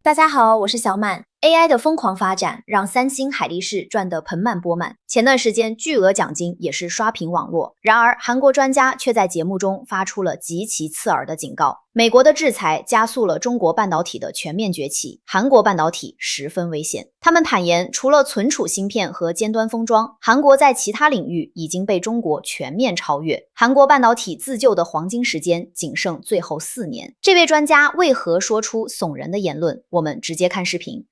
大家好，我是小满。AI 的疯狂发展让三星、海力士赚得盆满钵满，前段时间巨额奖金也是刷屏网络。然而，韩国专家却在节目中发出了极其刺耳的警告：美国的制裁加速了中国半导体的全面崛起，韩国半导体十分危险。他们坦言，除了存储芯片和尖端封装，韩国在其他领域已经被中国全面超越。韩国半导体自救的黄金时间仅剩最后4年。这位专家为何说出耸人的言论？我们直接看视频。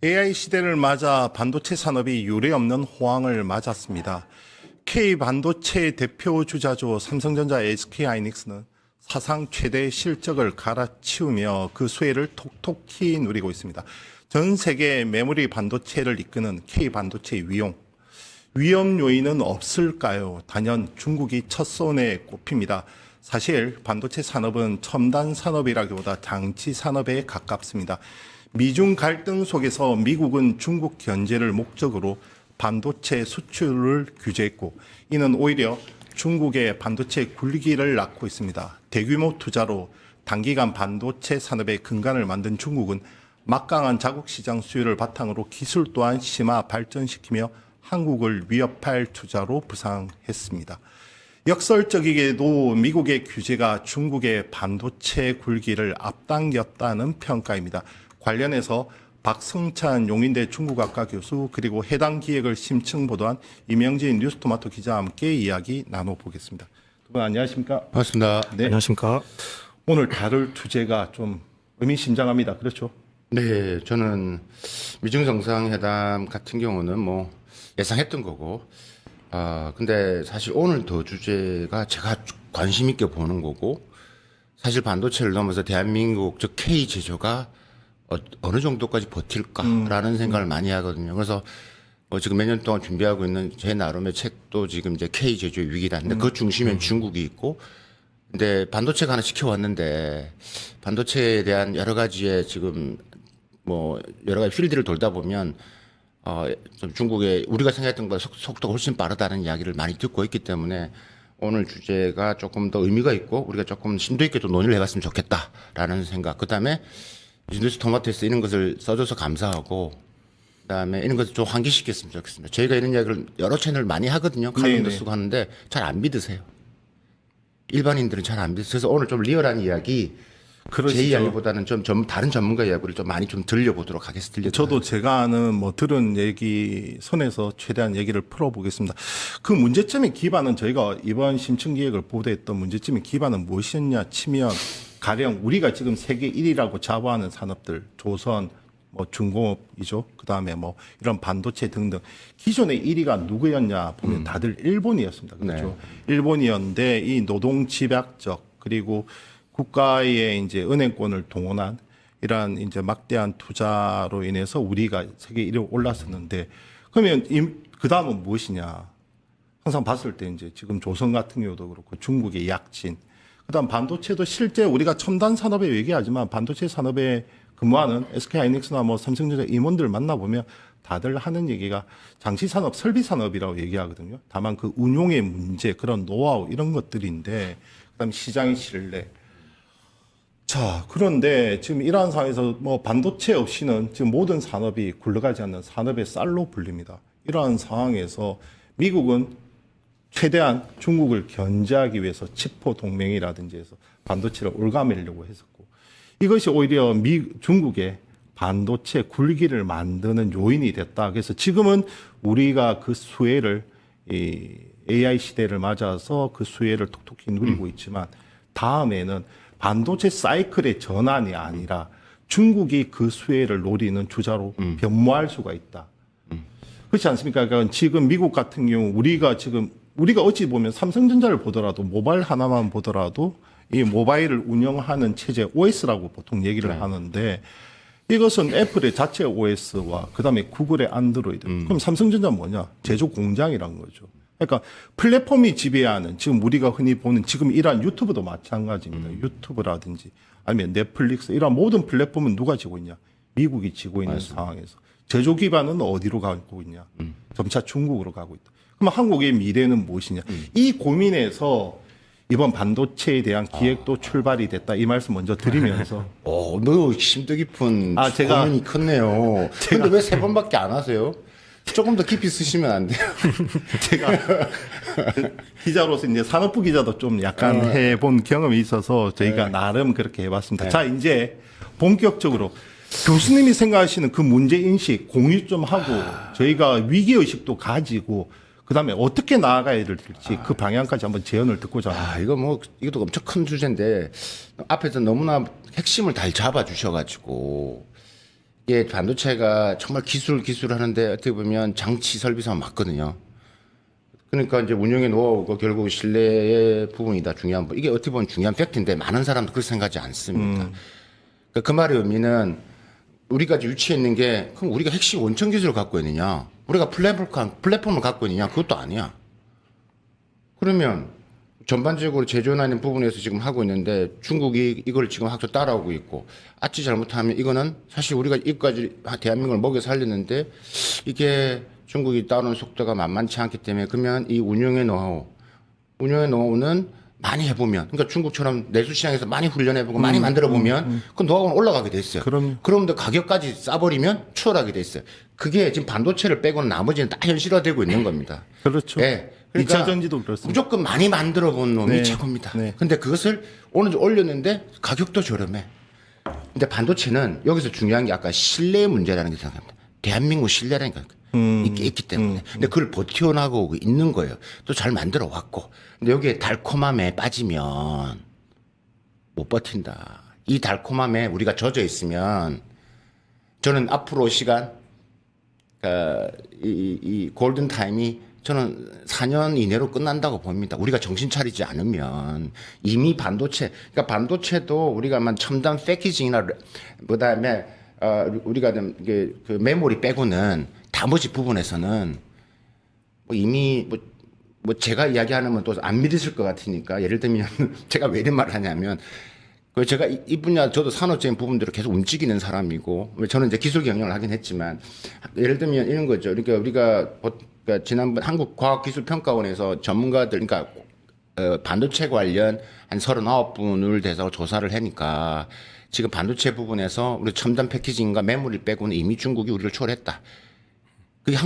AI 시대를 맞아 반도체 산업이 유례없는 호황을 맞았습니다. K 반도체 대표 주자죠. 삼성전자 SK하이닉스는 사상 최대 실적을 갈아치우며 그 수혜를 톡톡히 누리고 있습니다. 전 세계 메모리 반도체를 이끄는 K 반도체 위험 요인은 없을까요? 단연 중국이 첫 손에 꼽힙니다. 사실 반도체 산업은 첨단 산업이라기보다 장치 산업에 가깝습니다. 미중 갈등 속에서 미국은 중국 견제를 목적으로 반도체 수출을 규제했고, 이는 오히려 중국의 반도체 굴기를 낳고 있습니다. 대규모 투자로 단기간 반도체 산업의 근간을 만든 중국은 막강한 자국 시장 수요를 바탕으로 기술 또한 심화 발전시키며 한국을 위협할 투자로 부상했습니다. 역설적이게도 미국의 규제가 중국의 반도체 굴기를 앞당겼다는 평가입니다. 관련해서 박성찬 용인대 중국학과 교수 그리고 해당 기획을 심층 보도한 이명진 뉴스토마토 기자와 함께 이야기 나눠보겠습니다. 두 분 안녕하십니까? 반갑습니다. 네. 안녕하십니까? 오늘 다룰 주제가 좀 의미심장합니다. 그렇죠? 네, 저는 미중 정상회담 같은 경우는 뭐 예상했던 거고, 근데 사실 오늘 더 주제가 제가 관심 있게 보는 거고, 사실 반도체를 넘어서 대한민국 즉 K 제조가 어느 정도까지 버틸까라는 생각을 많이 하거든요. 그래서 지금 몇 년 동안 준비하고 있는 제 나름의 책도 지금 이제 K 제조의 위기다는데 그 중심엔 중국이 있고, 근데 반도체가 하나 지켜왔는데 반도체에 대한 여러 가지의 지금 뭐 여러 가지 필드를 돌다 보면 좀 중국의 우리가 생각했던 것보다 속도가 훨씬 빠르다는 이야기를 많이 듣고 있기 때문에 오늘 주제가 조금 더 의미가 있고 우리가 조금 심도 있게 또 논의를 해봤으면 좋겠다라는 생각. 그다음에 뉴스 토마토에서 이런 것을 써줘서 감사하고, 그다음에 이런 것을 좀 환기시켰으면 좋겠습니다. 저희가 이런 이야기를 여러 채널 많이 하거든요. 칼럼도 쓰고 하는데 잘 안 믿으세요. 일반인들은 잘 안 믿으세요. 그래서 오늘 좀 리얼한 이야기, 그러시죠. 제 이야기보다는 좀 다른 전문가 이야기를 좀 많이 좀 들려보도록 하겠습니다. 저도 제가 아는 뭐 들은 얘기 선에서 최대한 얘기를 풀어보겠습니다. 그 문제점의 기반은 저희가 이번 심층 기획을 보도했던 문제점의 기반은 무엇이었냐 치면, 가령 우리가 지금 세계 1위라고 자부하는 산업들, 조선, 뭐 중공업이죠. 그 다음에 뭐 이런 반도체 등등. 기존의 1위가 누구였냐 보면 다들 일본이었습니다. 그렇죠. 네. 일본이었는데 이 노동 집약적 그리고 국가의 이제 은행권을 동원한 이러한 이제 막대한 투자로 인해서 우리가 세계 1위로 올랐었는데, 그러면 그 다음은 무엇이냐? 항상 봤을 때 이제 지금 조선 같은 경우도 그렇고 중국의 약진, 그다음 반도체도 실제 우리가 첨단 산업에 얘기하지만 반도체 산업에 근무하는 SK하이닉스나 뭐 삼성전자 임원들 만나보면 다들 하는 얘기가 장치 산업, 설비 산업이라고 얘기하거든요. 다만 그 운용의 문제, 그런 노하우 이런 것들인데, 그다음 시장의 신뢰. 자, 그런데 지금 이러한 상황에서 뭐 반도체 없이는 지금 모든 산업이 굴러가지 않는 산업의 쌀로 불립니다. 이러한 상황에서 미국은 최대한 중국을 견제하기 위해서 치포 동맹이라든지 해서 반도체를 올가매려고 했었고, 이것이 오히려 중국의 반도체 굴기를 만드는 요인이 됐다. 그래서 지금은 우리가 그 수혜를, 이 AI 시대를 맞아서 그 수혜를 톡톡히 누리고 있지만, 다음에는 반도체 사이클의 전환이 아니라 중국이 그 수혜를 노리는 주자로 변모할 수가 있다. 그렇지 않습니까? 그러니까 지금 미국 같은 경우 우리가 어찌 보면 삼성전자를 보더라도, 모바일 하나만 보더라도 이 모바일을 운영하는 체제 OS라고 보통 얘기를 하는데, 이것은 애플의 자체 OS와 그다음에 구글의 안드로이드. 그럼 삼성전자는 뭐냐? 제조 공장이란 거죠. 그러니까 플랫폼이 지배하는, 지금 우리가 흔히 보는 지금 이러한 유튜브도 마찬가지입니다. 유튜브라든지 아니면 넷플릭스, 이러한 모든 플랫폼은 누가 지고 있냐? 미국이 지고 있는 맞습니다. 상황에서 제조 기반은 어디로 가고 있냐? 점차 중국으로 가고 있다. 그럼 한국의 미래는 무엇이냐? 이 고민에서 이번 반도체에 대한 기획도 출발이 됐다 이 말씀 먼저 드리면서 너 심도 깊은 제가 고민이 컸네요. 근데 왜 3번밖에 안 하세요? 조금 더 깊이 쓰시면 안 돼요? 제가 기자로서 이제 산업부 기자도 좀 약간 해본 경험이 있어서 저희가 나름 그렇게 해봤습니다. 자, 이제 본격적으로 교수님이 생각하시는 그 문제 인식 공유 좀 하고 저희가 위기 의식도 가지고 그다음에 어떻게 나아가야 될지 그 방향까지 한번 제언을 듣고자 합니다. 이것도 엄청 큰 주제인데 앞에서 너무나 핵심을 잘 잡아 주셔가지고 이게 반도체가 정말 기술 하는데 어떻게 보면 장치 설비사만 맞거든요. 그러니까 이제 운영의 노하우가 결국 신뢰의 부분이다 중요한 부분. 이게 어떻게 보면 중요한 팩트인데 많은 사람도 그렇게 생각하지 않습니다. 그러니까 그 말의 의미는 우리가 유치해 있는 게 그럼 우리가 핵심 원천 기술을 갖고 있느냐? 우리가 플랫폼을 갖고 있느냐? 그것도 아니야. 그러면 전반적으로 제조하는 부분에서 지금 하고 있는데 중국이 이걸 지금 학교 따라오고 있고 아치 잘못하면 이거는 사실 우리가 이까지 대한민국을 먹여 살렸는데 이게 중국이 따르는 속도가 만만치 않기 때문에 그러면 이 운영의 노하우는 많이 해보면 그러니까 중국처럼 내수 시장에서 많이 훈련해보고 많이 만들어보면 그 노하우는 올라가게 돼 있어요. 그럼도 가격까지 싸버리면 추월하게 돼 있어요. 그게 지금 반도체를 빼고는 나머지는 다 현실화되고 있는 겁니다. 그렇죠. 네. 그러니까 2차 전지도 그렇습니다. 무조건 많이 만들어 본 놈이 최고입니다. 근데 그것을 어느 정도 올렸는데 가격도 저렴해. 근데 반도체는 여기서 중요한 게 아까 신뢰의 문제라는 게 생각합니다. 대한민국 신뢰라니까. 있기 때문에. 근데 그걸 버텨나가고 있는 거예요. 또 잘 만들어 왔고. 근데 여기에 달콤함에 빠지면 못 버틴다. 이 달콤함에 우리가 젖어 있으면 저는 앞으로 시간, 이 골든 타임이 저는 4년 이내로 끝난다고 봅니다. 우리가 정신 차리지 않으면 이미 그러니까 반도체도 우리가 첨단 패키징이나 그다음에 우리가 그 메모리 빼고는 나머지 부분에서는 이미 제가 이야기하면 또 안 믿으실 것 같으니까 예를 들면 제가 왜 이런 말을 하냐면 제가 이 분야 저도 산업적인 부분들을 계속 움직이는 사람이고 저는 이제 기술 경영을 하긴 했지만 예를 들면 이런 거죠. 그러니까 우리가 지난번 한국과학기술평가원에서 전문가들 그러니까 반도체 관련 한 39분을 대상으로 조사를 하니까 지금 반도체 부분에서 우리 첨단 패키징과 메모리 빼고는 이미 중국이 우리를 초월했다. 그게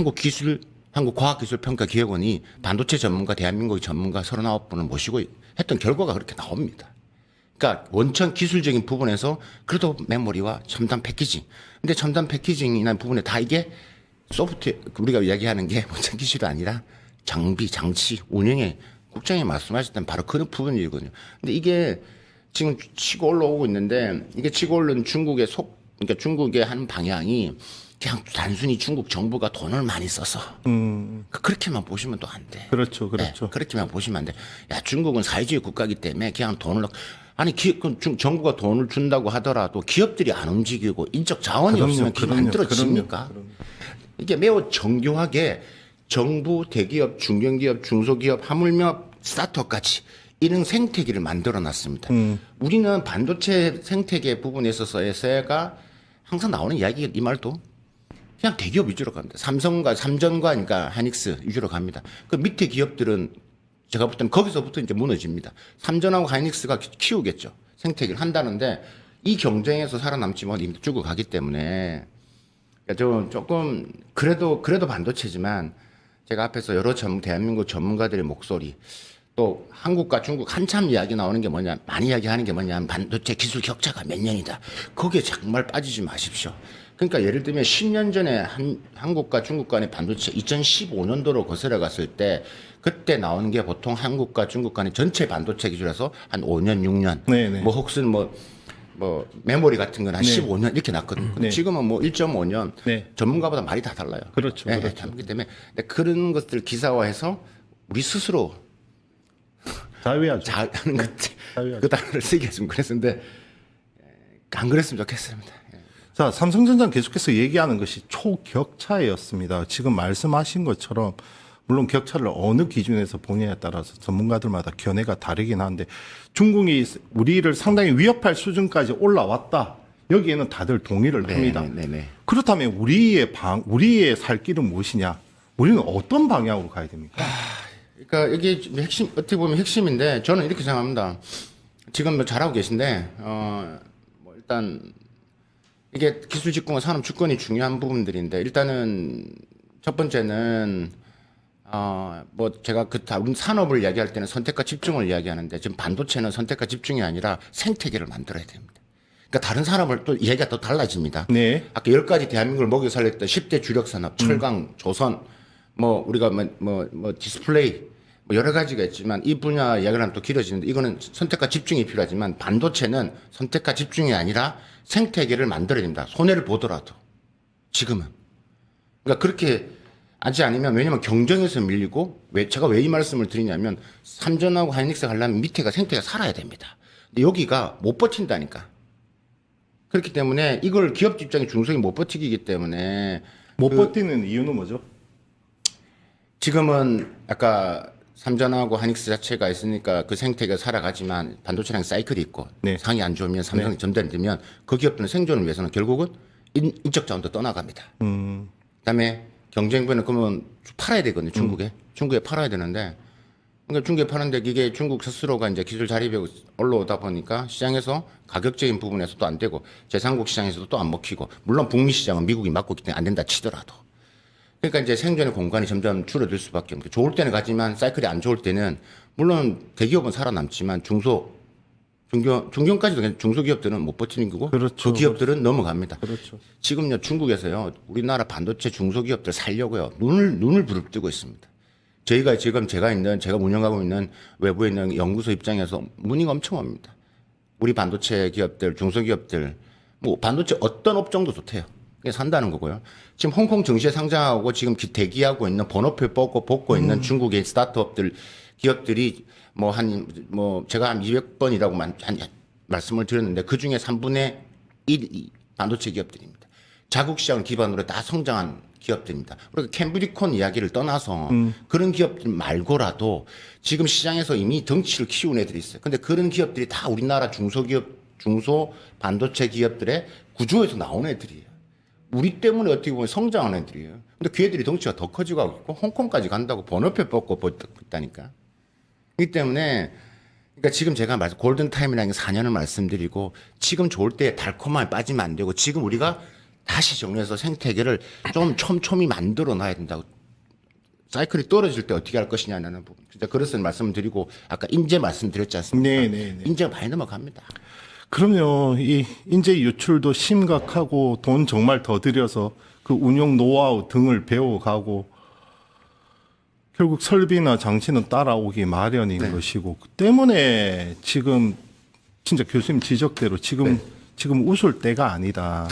한국과학기술평가기획원이 반도체 전문가, 대한민국의 전문가 39분을 모시고 했던 결과가 그렇게 나옵니다. 그러니까 원천 기술적인 부분에서 그래도 메모리와 첨단 패키징. 근데 첨단 패키징이나 부분에 다 이게 소프트웨어, 우리가 이야기하는 게 원천 기술이 아니라 장비, 장치, 운영에 국장님 말씀하셨던 바로 그런 부분이거든요. 근데 이게 지금 치고 올라오고 있는데 이게 치고 오른 그러니까 중국의 한 방향이 그냥 단순히 중국 정부가 돈을 많이 써서 그렇게만 보시면 또 안 돼. 그렇죠. 네, 그렇게만 보시면 안 돼. 야, 중국은 사회주의 국가이기 때문에 그냥 돈을 정부가 돈을 준다고 하더라도 기업들이 안 움직이고 인적 자원이 없으면 그게 만들어집니까? 이게 매우 정교하게 정부, 대기업, 중견기업, 중소기업, 하물며 스타트업까지 이런 생태계를 만들어 놨습니다. 우리는 반도체 생태계 부분에 있어서가 항상 나오는 이야기 이 말도 그냥 대기업 위주로 갑니다. 삼전과 그러니까 하닉스 위주로 갑니다. 그 밑에 기업들은 제가 볼 때는 거기서부터 이제 무너집니다. 삼전하고 하이닉스가 키우겠죠. 생태계를 한다는데 이 경쟁에서 살아남지 못하고 이미 죽어가기 때문에 저 조금 그래도 반도체지만 제가 앞에서 여러 대한민국 전문가들의 목소리 또 한국과 중국 한참 이야기 나오는 게 뭐냐 많이 이야기하는 게 뭐냐면 반도체 기술 격차가 몇 년이다. 거기에 정말 빠지지 마십시오. 그러니까 예를 들면 10년 전에 한국과 중국 간의 반도체 2015년도로 거슬러 갔을 때 그때 나오는 게 보통 한국과 중국 간의 전체 반도체 기준에서 한 5년, 6년 네네. 뭐 혹은 뭐 메모리 같은 건 한 15년 이렇게 났거든요. 근데 지금은 뭐 1.5년 전문가보다 말이 다 달라요. 그렇죠. 네, 그렇기 때문에 그런 것들 기사화해서 우리 스스로 자유해야죠. 하는 것들 그 단어를 쓰게 했으면 그랬는데 안 그랬으면 좋겠습니다. 자, 삼성전자는 계속해서 얘기하는 것이 초격차였습니다. 지금 말씀하신 것처럼 물론 격차를 어느 기준에서 보냐에 따라서 전문가들마다 견해가 다르긴 한데 중국이 우리를 상당히 위협할 수준까지 올라왔다. 여기에는 다들 동의를 합니다. 네네. 그렇다면 우리의 살 길은 무엇이냐? 우리는 어떤 방향으로 가야 됩니까? 그러니까 이게 핵심 어떻게 보면 핵심인데 저는 이렇게 생각합니다. 지금 뭐 잘하고 계신데 뭐 일단 이게 기술 직공과 산업 주권이 중요한 부분들인데 일단은 첫 번째는 뭐 제가 다른 산업을 이야기할 때는 선택과 집중을 이야기하는데 지금 반도체는 선택과 집중이 아니라 생태계를 만들어야 됩니다. 그러니까 다른 산업을 또 이야기가 또 달라집니다. 네. 아까 10가지 대한민국을 먹여 살렸던 10대 주력 산업, 철강, 조선, 뭐 우리가 뭐 디스플레이 뭐 여러 가지가 있지만 이 분야 이야기를 하면 또 길어지는데 이거는 선택과 집중이 필요하지만 반도체는 선택과 집중이 아니라 생태계를 만들어야 됩니다. 손해를 보더라도 지금은. 그러니까 그렇게 하지 않으면 왜냐면 경쟁에서 밀리고 제가 왜 이 말씀을 드리냐면 삼전하고 하이닉스 하려면 밑에가 생태계가 살아야 됩니다. 근데 여기가 못 버틴다니까. 그렇기 때문에 이걸 기업 입장에 중소기 못 버티기 때문에 못 버티는 이유는 뭐죠? 지금은 아까 삼전하고 하닉스 자체가 있으니까 그 생태계가 살아가지만 반도체랑 사이클이 있고 네. 상이 안 좋으면 삼성이 전달되면 그 기업들은 생존을 위해서는 결국은 인적 자원도 떠나갑니다. 그다음에 경쟁분은 그러면 팔아야 되거든요. 중국에 팔아야 되는데 그러니까 중국에 파는데 이게 중국 스스로가 이제 기술 자립에 올라오다 보니까 시장에서 가격적인 부분에서도 안 되고 제3국 시장에서도 또 안 먹히고 물론 북미 시장은 미국이 맡고 있기 때문에 안 된다 치더라도 그러니까 이제 생존의 공간이 점점 줄어들 수밖에 없는. 좋을 때는 가지만 사이클이 안 좋을 때는 물론 대기업은 살아남지만 중견까지도 중소기업들은 못 버티는 거고 그렇죠. 그 기업들은 넘어갑니다. 그렇죠. 지금요 중국에서요 우리나라 반도체 중소기업들 살려고요 눈을 부릅뜨고 있습니다. 저희가 지금 제가 운영하고 있는 외부에 있는 연구소 입장에서 문의가 엄청 옵니다. 우리 반도체 기업들, 중소기업들 뭐 반도체 어떤 업종도 좋대요. 그냥 산다는 거고요. 지금 홍콩 증시에 상장하고 지금 대기하고 있는 번호표 뽑고 있는 중국의 스타트업들 기업들이 제가 한 200번이라고 말씀을 드렸는데 그 중에 3분의 1이 반도체 기업들입니다. 자국 시장을 기반으로 다 성장한 기업들입니다. 그러니까 캠브리콘 이야기를 떠나서 그런 기업들 말고라도 지금 시장에서 이미 덩치를 키운 애들이 있어요. 근데 그런 기업들이 다 우리나라 중소 반도체 기업들의 구조에서 나온 애들이에요. 우리 때문에 어떻게 보면 성장하는 애들이에요. 근데 그 애들이 덩치가 더 커지고 있고 홍콩까지 간다고 번호표 뽑고 있다니까. 그렇기 때문에 그러니까 지금 제가 골든타임이라는 게 4년을 말씀드리고 지금 좋을 때 달콤함에 빠지면 안 되고 지금 우리가 다시 정리해서 생태계를 좀 촘촘히 만들어 놔야 된다고. 사이클이 떨어질 때 어떻게 할 것이냐는 부분. 진짜 그래서 말씀드리고 아까 인재 말씀드렸지 않습니까? 네. 인재가 많이 넘어갑니다. 그럼요. 이 인재 유출도 심각하고 돈 정말 더 들여서 그 운용 노하우 등을 배워가고 결국 설비나 장치는 따라오기 마련인 것이고 그 때문에 지금 진짜 교수님 지적대로 지금 웃을 때가 아니다.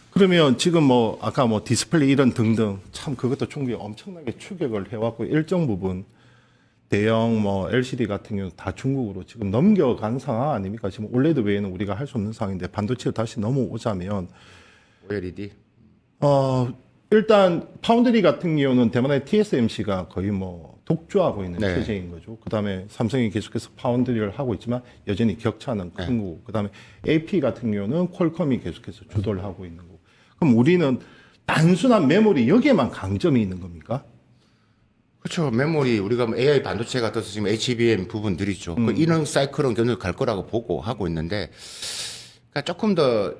그러면 지금 아까 디스플레이 이런 등등 참 그것도 중국이 엄청나게 추격을 해왔고 일정 부분 대형 LCD 같은 경우 다 중국으로 지금 넘겨간 상황 아닙니까? 지금 올레드 외에는 우리가 할 수 없는 상황인데 반도체로 다시 넘어오자면 OLED 일단 파운드리 같은 경우는 대만의 TSMC가 거의 독주하고 있는 네. 체제인 거죠. 그다음에 삼성이 계속해서 파운드리를 하고 있지만 여전히 격차는 큰 거고 그다음에 AP 같은 경우는 퀄컴이 계속해서 주도를 하고 있는 거고 그럼 우리는 단순한 메모리 여기에만 강점이 있는 겁니까? 그렇죠. 메모리 우리가 AI 반도체가 떠서 지금 HBM 부분들이죠. 이런 사이클은 계속 갈 거라고 보고 하고 있는데 그러니까 조금 더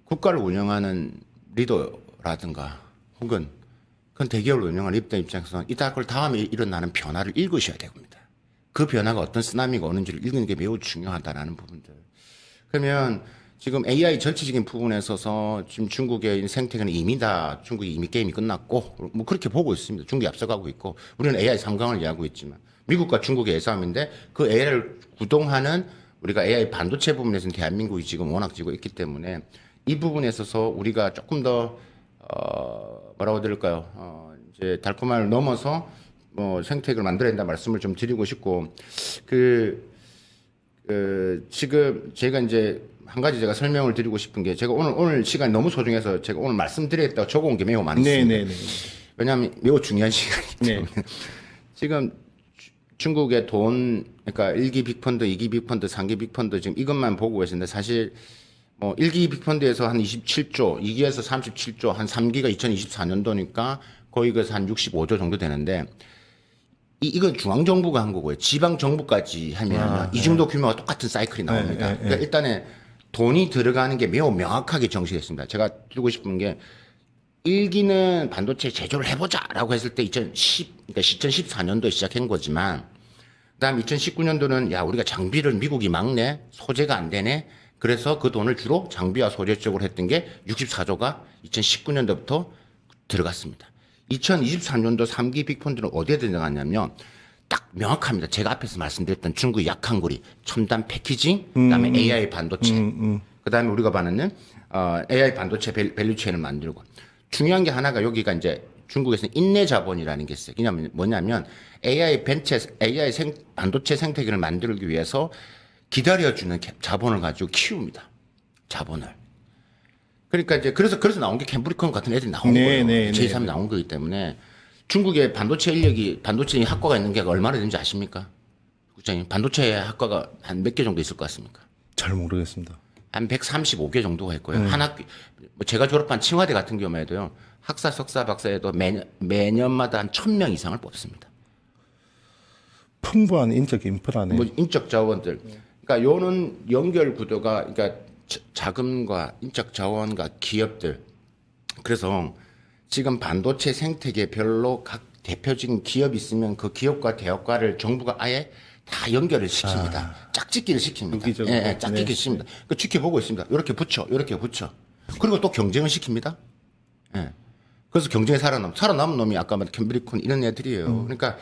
국가를 운영하는 리더라든가 혹은 그런 대기업을 운영하는 입장에서는 그 다음에 일어나는 변화를 읽으셔야 됩니다. 그 변화가 어떤 쓰나미가 오는지를 읽는 게 매우 중요하다라는 부분들. 그러면 지금 AI 전체적인 부분에 있어서 지금 중국의 생태계는 이미다. 중국이 이미 게임이 끝났고 그렇게 보고 있습니다. 중국이 앞서가고 있고 우리는 AI 3강을 이해하고 있지만 미국과 중국의 애싸움인데 그 AI를 구동하는 우리가 AI 반도체 부분에서는 대한민국이 지금 워낙 지고 있기 때문에 이 부분에 있어서 우리가 조금 더 뭐라고 드릴까요? 이제 달콤함을 넘어서 생태계를 만들어야 된다 말씀을 좀 드리고 싶고 지금 제가 이제 한 가지 제가 설명을 드리고 싶은 게 제가 오늘 시간이 너무 소중해서 제가 오늘 말씀드리겠다고 적어온 게 매우 많습니다. 네네네. 왜냐하면 매우 중요한 시간이기 때문에 지금 중국의 돈 그러니까 1기 빅펀드, 2기 빅펀드, 3기 빅펀드 지금 이것만 보고 계시는데 사실 1기 빅펀드에서 한 27조, 2기에서 37조, 한 3기가 2024년도니까 거의 그래서 한 65조 정도 되는데 이건 중앙 정부가 한 거고요. 지방 정부까지 하면 이 정도 규모가 똑같은 사이클이 나옵니다. 그러니까 일단은 돈이 들어가는 게 매우 명확하게 정시됐습니다. 제가 드리고 싶은 게 1기는 반도체 제조를 해보자라고 했을 때 그러니까 2014년도에 시작한 거지만 그다음 2019년도는 야 우리가 장비를 미국이 막네 소재가 안 되네 그래서 그 돈을 주로 장비와 소재 쪽으로 했던 게 64조가 2019년도부터 들어갔습니다. 2023년도 3기 빅펀드는 어디에 들어갔냐면 딱 명확합니다. 제가 앞에서 말씀드렸던 중국의 약한 고리, 첨단 패키징, 그다음에 AI 반도체, 그다음에 우리가 말하는 AI 반도체 밸류체인을 만들고 중요한 게 하나가 여기가 이제 중국에서는 인내 자본이라는 게 있어요. 그냥 뭐냐면 AI 반도체 생태계를 만들기 위해서 기다려주는 자본을 가지고 키웁니다. 자본을. 그러니까 이제 그래서 나온 게 캠브리콘 같은 애들이 나온 거예요. 제3이 나온 거기 때문에 중국의 반도체 인력이 반도체 학과가 있는 게 얼마나 되는지 아십니까? 국장님, 반도체 학과가 한 몇 개 정도 있을 것 같습니까? 잘 모르겠습니다. 한 135개 정도가 있고요. 한 학기, 뭐 제가 졸업한 칭화대 같은 경우에도요, 학사, 석사, 박사에도 매년마다 한 1000명 이상을 뽑습니다. 풍부한 인적 인프라네. 뭐 인적 자원들. 그러니까 요는 연결 구도가, 그러니까 자금과 인적 자원과 기업들. 그래서 지금 반도체 생태계별로 각 대표적인 기업이 있으면 그 기업과 대업과를 정부가 아예 다 연결을 시킵니다. 짝짓기를 시킵니다. 예, 짝짓기 시킵니다. 그 지켜보고 있습니다. 이렇게 붙여, 이렇게 붙여. 그리고 또 경쟁을 시킵니다. 예. 그래서 경쟁에 살아남은 놈이 아까 말한 캠브리콘 이런 애들이에요. 그러니까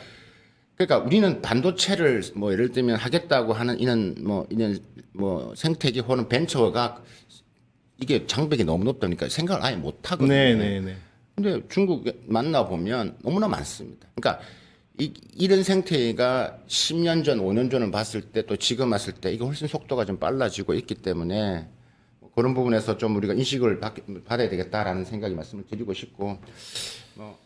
우리는 반도체를 뭐 예를 들면 하겠다고 하는 이런 생태계 혹은 벤처가 이게 장벽이 너무 높다니까 생각을 아예 못 하거든요. 네네네. 근데 중국 만나보면 너무나 많습니다. 그러니까 이런 생태계가 10년 전, 5년 전을 봤을 때 또 지금 봤을 때 이게 훨씬 속도가 좀 빨라지고 있기 때문에 그런 부분에서 좀 우리가 인식을 받아야 되겠다라는 생각이 말씀을 드리고 싶고,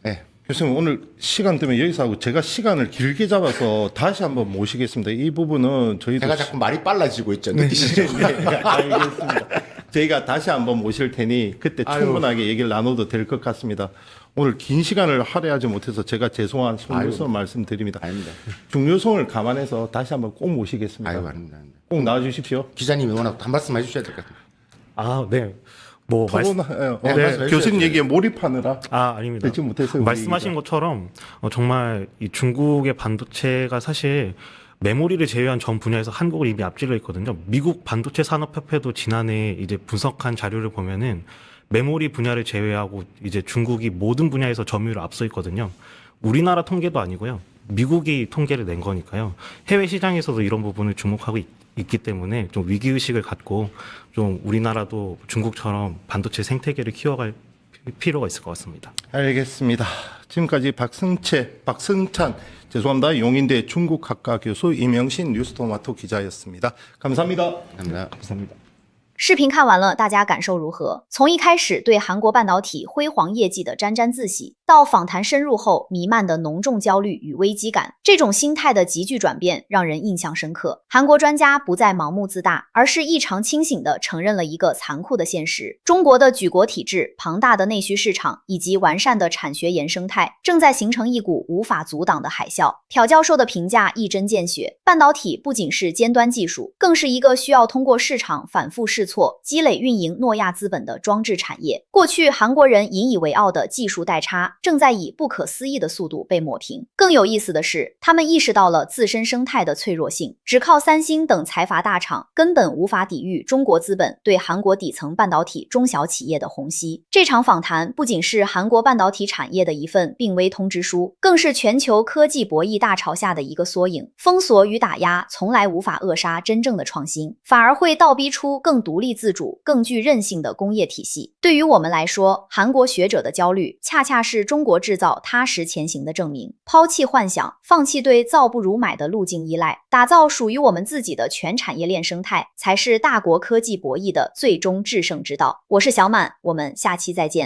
네. 교수님 오늘 시간 때문에 여기서 하고 제가 시간을 길게 잡아서 다시 한번 모시겠습니다. 이 부분은 저희도 제가 자꾸 말이 빨라지고 있죠. 느끼시죠? 네, 알겠습니다. 저희가 다시 한번 모실 테니 그때 충분하게 얘기를 나눠도 될 것 같습니다. 오늘 긴 시간을 할애하지 못해서 제가 죄송한 속물서 말씀드립니다. 아닙니다. 중요성을 감안해서 다시 한번 꼭 모시겠습니다. 아닙니다. 꼭 나와주십시오. 기자님이 워낙 한 말씀 해주셔야 될 것 같아요. 네. 뭐 교수님 얘기에 몰입하느라 아닙니다. 되지 못해서 말씀하신 것처럼 정말 이 중국의 반도체가 사실 메모리를 제외한 전 분야에서 한국을 이미 앞질러 있거든요. 미국 반도체 산업협회도 지난해 이제 분석한 자료를 보면은 메모리 분야를 제외하고 이제 중국이 모든 분야에서 점유율을 앞서 있거든요. 우리나라 통계도 아니고요. 미국이 통계를 낸 거니까요. 해외 시장에서도 이런 부분을 주목하고 있기 때문에 좀 위기의식을 갖고 좀 우리나라도 중국처럼 반도체 생태계를 키워갈 필요가 있을 것 같습니다. 알겠습니다. 지금까지 박승찬 죄송합니다. 용인대 중국학과 교수 이명신 뉴스토마토 기자였습니다. 감사합니다. 감사합니다. 视频看完了，大家感受如何？从一开始对韩国半导体辉煌业绩的沾沾自喜，到访谈深入后弥漫的浓重焦虑与危机感，这种心态的急剧转变让人印象深刻。韩国专家不再盲目自大，而是异常清醒地承认了一个残酷的现实：中国的举国体制、庞大的内需市场以及完善的产学研生态，正在形成一股无法阻挡的海啸。朴教授的评价一针见血，半导体不仅是尖端技术，更是一个需要通过市场反复试错、积累运营诺亚资本的装置产业。过去韩国人引以为傲的技术代差，正在以不可思议的速度被抹平。更有意思的是，他们意识到了自身生态的脆弱性，只靠三星等财阀大厂根本无法抵御中国资本对韩国底层半导体中小企业的虹吸。这场访谈不仅是韩国半导体产业的一份病危通知书，更是全球科技博弈大潮下的一个缩影。封锁与打压从来无法扼杀真正的创新，反而会倒逼出更独立自主、更具韧性的工业体系。对于我们来说，韩国学者的焦虑恰恰是中国制造踏实前行的证明。抛弃幻想，放弃对造不如买的路径依赖，打造属于我们自己的全产业链生态，才是大国科技博弈的最终制胜之道。我是小满，我们下期再见。